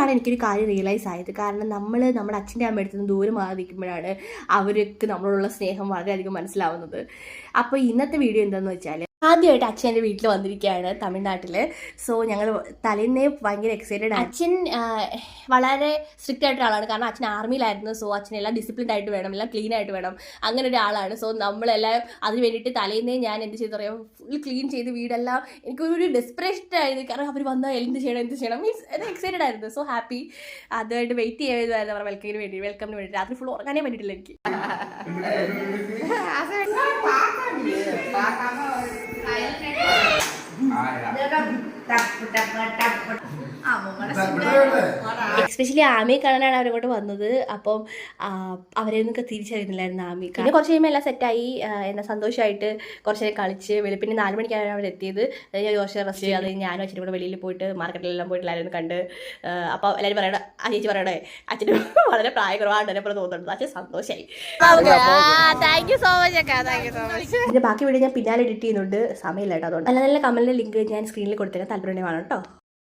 അപ്പോഴാണ് എനിക്കൊരു കാര്യം റിയലൈസ് ആയത്. കാരണം നമ്മുടെ അച്ഛൻ്റെ അമ്മ അടുത്ത് നിന്ന് ദൂരം മാറി നിൽക്കുമ്പോഴാണ് അവർക്ക് നമ്മളോടുള്ള സ്നേഹം വളരെയധികം മനസ്സിലാവുന്നത്. അപ്പോൾ ഇന്നത്തെ വീഡിയോ എന്താണെന്ന് വെച്ചാൽ, ആദ്യമായിട്ട് അച്ഛൻ എൻ്റെ വീട്ടിൽ വന്നിരിക്കുകയാണ് തമിഴ്നാട്ടിൽ. സോ ഞങ്ങൾ തലേന്നേ ഭയങ്കര എക്സൈറ്റഡ്. അച്ഛൻ വളരെ സ്ട്രിക്റ്റ് ആയിട്ട് ആളാണ്. കാരണം അച്ഛൻ ആർമിയിലായിരുന്നു. സോ അച്ഛൻ എല്ലാം ഡിസിപ്ലിൻഡ് ആയിട്ട് വേണം, എല്ലാം ക്ലീൻ ആയിട്ട് വേണം, അങ്ങനെ ഒരാളാണ്. സോ നമ്മളെല്ലാം അതിന് വേണ്ടിയിട്ട് തലേന്നേ ഞാൻ എന്ത് ചെയ്ത് പറയാം, ഫുൾ ക്ലീൻ ചെയ്ത് വീടെല്ലാം. എനിക്കൊരു ഡെസ്പറേഷൻ ആയിരുന്നു. കാരണം അവർ വന്നാൽ എന്ത് ചെയ്യണം മീൻസ് എക്സൈറ്റഡ് ആയിരുന്നു. So happy. അതുമായിട്ട് വെയിറ്റ് ചെയ്യുമായിരുന്നു അവർ വെൽക്കമിന് വേണ്ടി. രാത്രി ഫുൾ ഉറങ്ങാനേ പറ്റിയിട്ടില്ല എനിക്ക്. എക്സ്പെഷ്യലി ആമിയെ കാണാനാണ് അവരങ്ങോട്ട് വന്നത്. അപ്പം അവരെ ഒന്നും തിരിച്ചറിയുന്നില്ലായിരുന്നു ആമി. പിന്നെ കുറച്ച് കഴിയുമ്പോൾ എല്ലാം സെറ്റായി, എന്താ സന്തോഷമായിട്ട് കുറച്ച് നേരം കളിച്ച് വെളുപ്പിന് 4 മണിക്കാണ് അവരെത്തിയത്. കുറച്ച് റെസ്റ്റ് ചെയ്ത് ഞാനും അച്ഛനും കൂടെ വെളിയിൽ പോയിട്ട് മാർക്കറ്റിലെല്ലാം പോയിട്ട് എല്ലാവരും കണ്ട്. അപ്പോൾ എല്ലാവരും പറയണേ, ആ ചേച്ചി പറയണേ അച്ഛന് വളരെ പ്രായക്കുറവാണ് എന്നെപ്പോഴും തോന്നുന്നുണ്ട്. അച്ഛൻ സന്തോഷമായി. താങ്ക് യു സോ മച്ച് അക്കാ, താങ്ക് യു സോ മച്ച്. ഇതിന്റെ ബാക്കി വീഡിയോ ഞാൻ പിന്നാലെ എഡിറ്റ് ചെയ്യുന്നുണ്ട്, സമയമില്ല കേട്ടോ. അതുകൊണ്ട് നല്ല നല്ല കമന്റിന്റെ ലിങ്ക് ഞാൻ സ്ക്രീനിൽ കൊടുത്തേക്കാം, താല്പര്യമാണ് കേട്ടോ.